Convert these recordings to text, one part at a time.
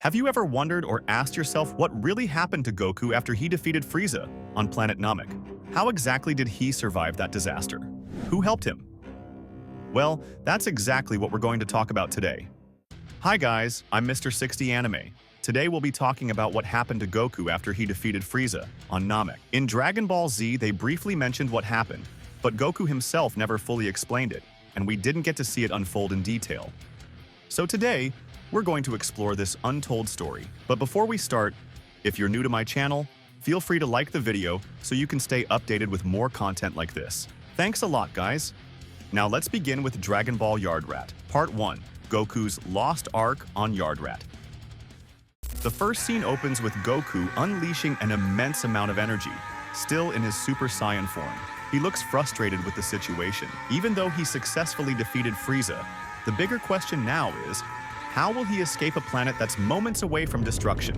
Have you ever wondered or asked yourself what really happened to Goku after he defeated Frieza on planet Namek? How exactly did he survive that disaster? Who helped him? Well, that's exactly what we're going to talk about today. Hi guys, I'm Mr. 60 Anime. Today we'll be talking about what happened to Goku after he defeated Frieza on Namek. In Dragon Ball Z, they briefly mentioned what happened, but Goku himself never fully explained it, and we didn't get to see it unfold in detail. So today, we're going to explore this untold story. But before we start, if you're new to my channel, feel free to like the video so you can stay updated with more content like this. Thanks a lot, guys. Now let's begin with Dragon Ball Yardrat, Part 1, Goku's Lost Ark on Yardrat. The first scene opens with Goku unleashing an immense amount of energy, still in his Super Saiyan form. He looks frustrated with the situation. Even though he successfully defeated Frieza, the bigger question now is, how will he escape a planet that's moments away from destruction?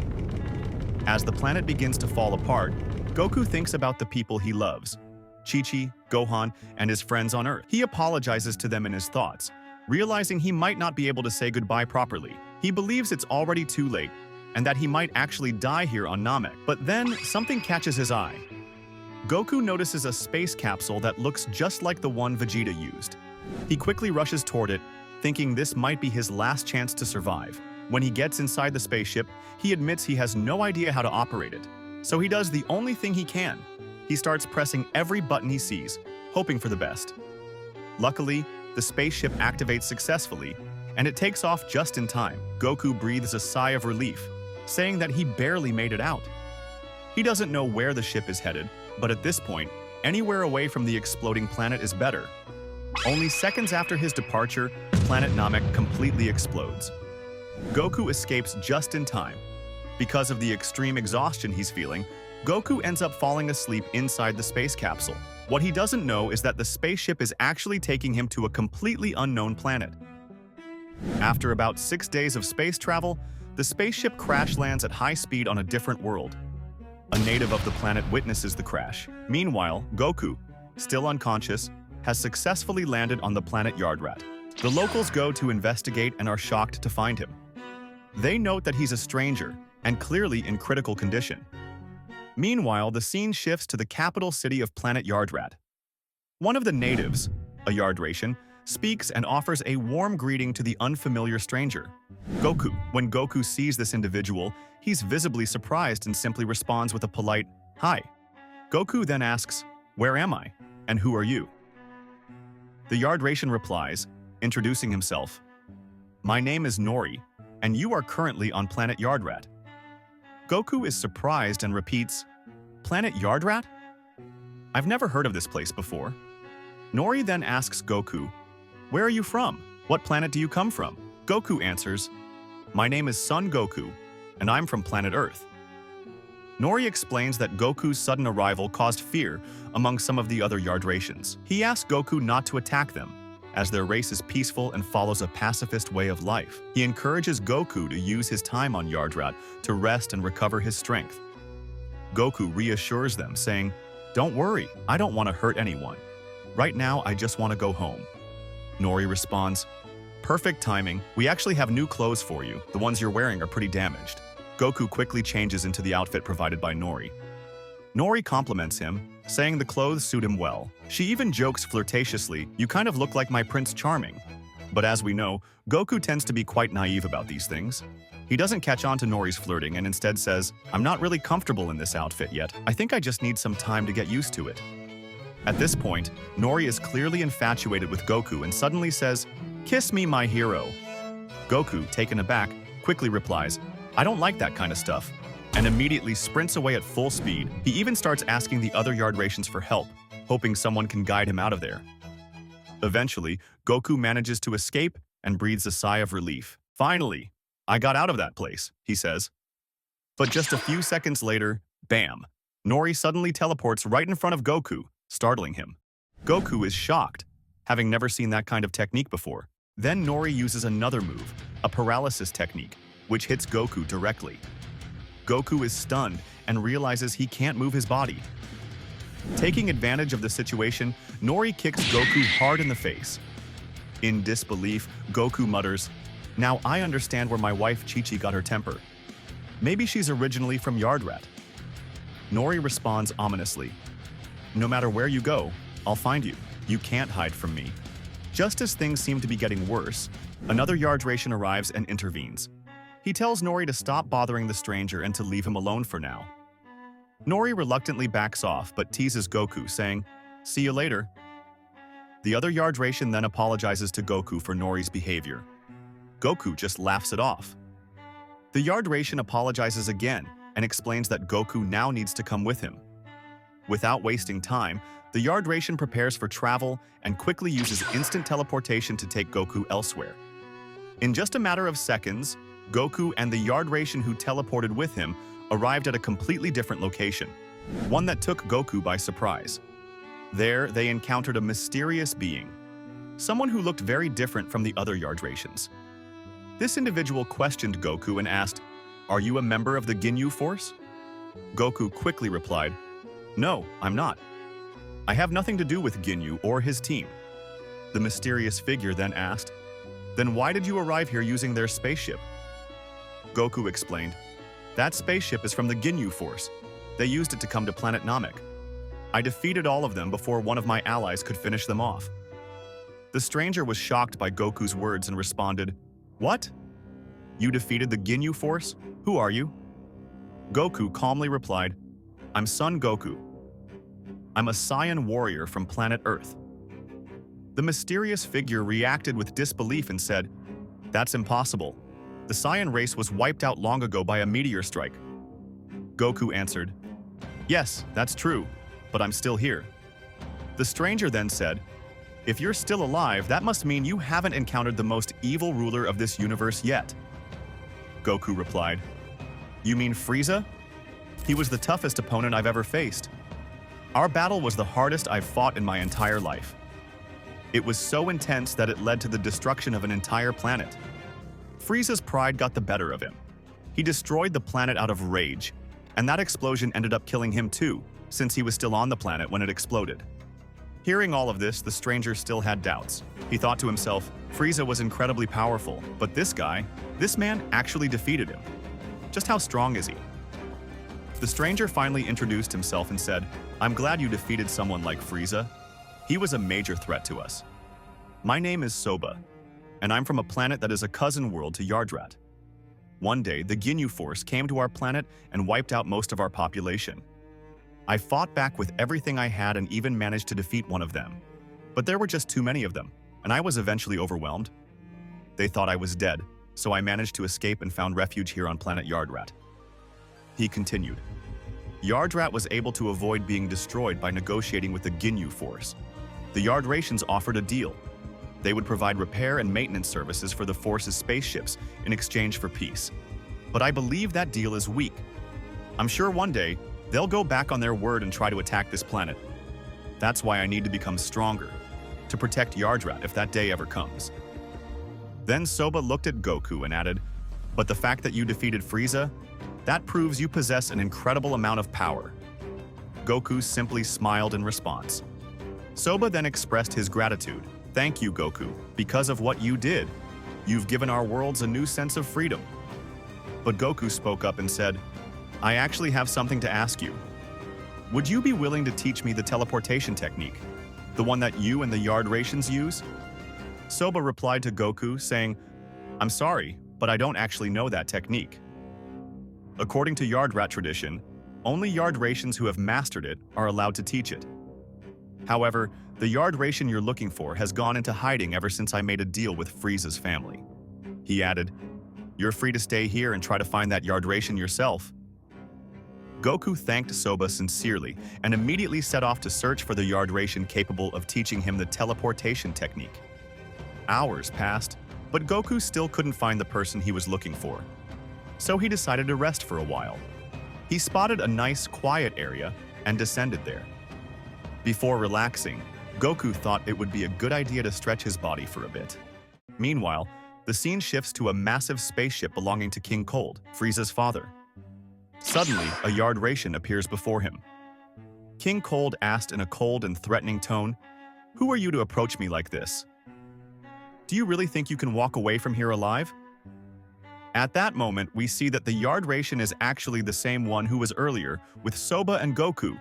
As the planet begins to fall apart, Goku thinks about the people he loves, Chi-Chi, Gohan, and his friends on Earth. He apologizes to them in his thoughts, realizing he might not be able to say goodbye properly. He believes it's already too late, and that he might actually die here on Namek. But then, something catches his eye. Goku notices a space capsule that looks just like the one Vegeta used. He quickly rushes toward it, thinking this might be his last chance to survive. When he gets inside the spaceship, he admits he has no idea how to operate it. So he does the only thing he can. He starts pressing every button he sees, hoping for the best. Luckily, the spaceship activates successfully, and it takes off just in time. Goku breathes a sigh of relief, saying that he barely made it out. He doesn't know where the ship is headed, but at this point, anywhere away from the exploding planet is better. Only seconds after his departure, planet Namek completely explodes. Goku escapes just in time. Because of the extreme exhaustion he's feeling, Goku ends up falling asleep inside the space capsule. What he doesn't know is that the spaceship is actually taking him to a completely unknown planet. After about 6 days of space travel, the spaceship crash lands at high speed on a different world. A native of the planet witnesses the crash. Meanwhile, Goku, still unconscious, has successfully landed on the planet Yardrat. The locals go to investigate and are shocked to find him. They note that he's a stranger and clearly in critical condition. Meanwhile, the scene shifts to the capital city of Planet Yardrat. One of the natives, a Yardratian, speaks and offers a warm greeting to the unfamiliar stranger, Goku. When Goku sees this individual, he's visibly surprised and simply responds with a polite, "Hi." Goku then asks, "Where am I? And who are you?" The Yardratian replies, introducing himself, "My name is Nori, and you are currently on Planet Yardrat." Goku is surprised and repeats, "Planet Yardrat? I've never heard of this place before." Nori then asks Goku, "Where are you from? What planet do you come from?" Goku answers, "My name is Son Goku, and I'm from planet Earth." Nori explains that Goku's sudden arrival caused fear among some of the other Yardratians. He asks Goku not to attack them, as their race is peaceful and follows a pacifist way of life. He encourages Goku to use his time on Yardrat to rest and recover his strength. Goku reassures them, saying, "Don't worry, I don't want to hurt anyone. Right now, I just want to go home." Nori responds, "Perfect timing. We actually have new clothes for you. The ones you're wearing are pretty damaged." Goku quickly changes into the outfit provided by Nori. Nori compliments him, saying the clothes suit him well. She even jokes flirtatiously, "You kind of look like my Prince Charming." But as we know, Goku tends to be quite naive about these things. He doesn't catch on to Nori's flirting and instead says, "I'm not really comfortable in this outfit yet. I think I just need some time to get used to it." At this point, Nori is clearly infatuated with Goku and suddenly says, "Kiss me, my hero." Goku, taken aback, quickly replies, "I don't like that kind of stuff," and immediately sprints away at full speed. He even starts asking the other Yardratians for help, hoping someone can guide him out of there. Eventually, Goku manages to escape and breathes a sigh of relief. "Finally, I got out of that place," he says. But just a few seconds later, bam! Nori suddenly teleports right in front of Goku, startling him. Goku is shocked, having never seen that kind of technique before. Then Nori uses another move, a paralysis technique, which hits Goku directly. Goku is stunned and realizes he can't move his body. Taking advantage of the situation, Nori kicks Goku hard in the face. In disbelief, Goku mutters, "Now I understand where my wife Chi-Chi got her temper. Maybe she's originally from Yardrat. Nori responds ominously. No matter where you go, I'll find you. You can't hide from me. Just as things seem to be getting worse, another Yardration arrives and intervenes. He tells Nori to stop bothering the stranger and to leave him alone for now. Nori reluctantly backs off but teases Goku, saying, "See you later." The other Yardration then apologizes to Goku for Nori's behavior. Goku just laughs it off. The Yardration apologizes again and explains that Goku now needs to come with him. Without wasting time, the Yardration prepares for travel and quickly uses instant teleportation to take Goku elsewhere. In just a matter of seconds, Goku and the Yardration who teleported with him arrived at a completely different location, one that took Goku by surprise. There, they encountered a mysterious being, someone who looked very different from the other Yardrations. This individual questioned Goku and asked, "Are you a member of the Ginyu Force?" Goku quickly replied, "No, I'm not. I have nothing to do with Ginyu or his team." The mysterious figure then asked, "Then why did you arrive here using their spaceship?" Goku explained, "That spaceship is from the Ginyu Force. They used it to come to Planet Namek. I defeated all of them before one of my allies could finish them off." The stranger was shocked by Goku's words and responded, "What? You defeated the Ginyu Force? Who are you?" Goku calmly replied, "I'm Son Goku. I'm a Saiyan warrior from planet Earth." The mysterious figure reacted with disbelief and said, "That's impossible. The Saiyan race was wiped out long ago by a meteor strike." Goku answered, "Yes, that's true, but I'm still here." The stranger then said, "If you're still alive, that must mean you haven't encountered the most evil ruler of this universe yet." Goku replied, "You mean Frieza? He was the toughest opponent I've ever faced. Our battle was the hardest I've fought in my entire life. It was so intense that it led to the destruction of an entire planet. Frieza's pride got the better of him. He destroyed the planet out of rage, and that explosion ended up killing him too, since he was still on the planet when it exploded." Hearing all of this, the stranger still had doubts. He thought to himself, Frieza was incredibly powerful, but this man actually defeated him. Just how strong is he? The stranger finally introduced himself and said, "I'm glad you defeated someone like Frieza. He was a major threat to us. My name is Soba, and I'm from a planet that is a cousin world to Yardrat. One day, the Ginyu Force came to our planet and wiped out most of our population. I fought back with everything I had and even managed to defeat one of them. But there were just too many of them, and I was eventually overwhelmed. They thought I was dead, so I managed to escape and found refuge here on Planet Yardrat." He continued, "Yardrat was able to avoid being destroyed by negotiating with the Ginyu Force. The Yardrations offered a deal. They would provide repair and maintenance services for the Force's spaceships in exchange for peace. But I believe that deal is weak. I'm sure one day, they'll go back on their word and try to attack this planet. That's why I need to become stronger, to protect Yardrat if that day ever comes." Then Soba looked at Goku and added, "But the fact that you defeated Frieza, that proves you possess an incredible amount of power." Goku simply smiled in response. Soba then expressed his gratitude. "Thank you, Goku. Because of what you did, you've given our worlds a new sense of freedom." But Goku spoke up and said, "I actually have something to ask you. Would you be willing to teach me the teleportation technique, the one that you and the Yardrations use?" Soba replied to Goku, saying, "I'm sorry, but I don't actually know that technique. According to Yardrat tradition, only Yardrations who have mastered it are allowed to teach it. However, the Yardration you're looking for has gone into hiding ever since I made a deal with Frieza's family." He added, "You're free to stay here and try to find that Yardration yourself." Goku thanked Soba sincerely and immediately set off to search for the Yardration capable of teaching him the teleportation technique. Hours passed, but Goku still couldn't find the person he was looking for. So he decided to rest for a while. He spotted a nice, quiet area and descended there. Before relaxing, Goku thought it would be a good idea to stretch his body for a bit. Meanwhile, the scene shifts to a massive spaceship belonging to King Cold, Frieza's father. Suddenly, a Yardration appears before him. King Cold asked in a cold and threatening tone, "Who are you to approach me like this? Do you really think you can walk away from here alive?" At that moment, we see that the Yardration is actually the same one who was earlier with Soba and Goku,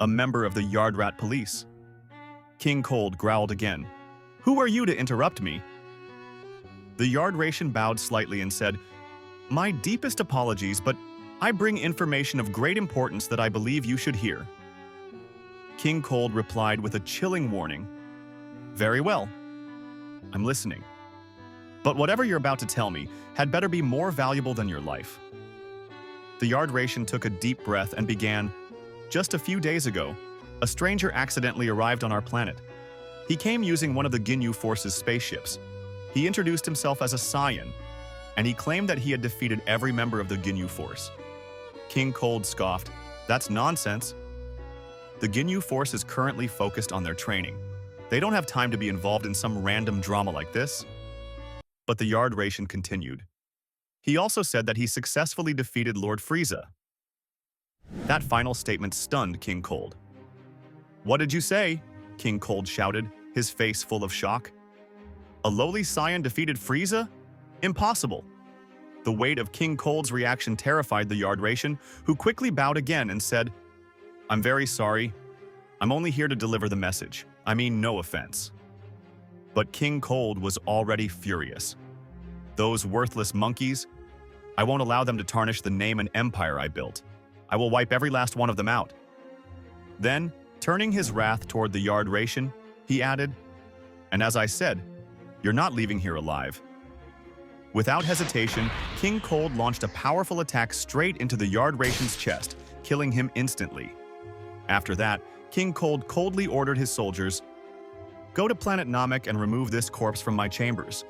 a member of the Yardrat police. King Cold growled again. "Who are you to interrupt me?" The Yardration bowed slightly and said, "My deepest apologies, but I bring information of great importance that I believe you should hear." King Cold replied with a chilling warning. "Very well. I'm listening. But whatever you're about to tell me had better be more valuable than your life." The Yardration took a deep breath and began, "Just a few days ago, a stranger accidentally arrived on our planet. He came using one of the Ginyu Force's spaceships. He introduced himself as a Saiyan, and he claimed that he had defeated every member of the Ginyu Force." King Cold scoffed, "That's nonsense. The Ginyu Force is currently focused on their training. They don't have time to be involved in some random drama like this." But the Yardration continued. He also said that he successfully defeated Lord Frieza. That final statement stunned King Cold. "What did you say?" King Cold shouted, his face full of shock. "A lowly Saiyan defeated Frieza? Impossible." The weight of King Cold's reaction terrified the Yardration, who quickly bowed again and said, "I'm very sorry. I'm only here to deliver the message. I mean, no offense." But King Cold was already furious. "Those worthless monkeys? I won't allow them to tarnish the name and empire I built. I will wipe every last one of them out." Then, turning his wrath toward the Yardration, he added, "And as I said, you're not leaving here alive." Without hesitation, King Cold launched a powerful attack straight into the Yardration's chest, killing him instantly. After that, King Cold coldly ordered his soldiers, "Go to Planet Namek and remove this corpse from my chambers.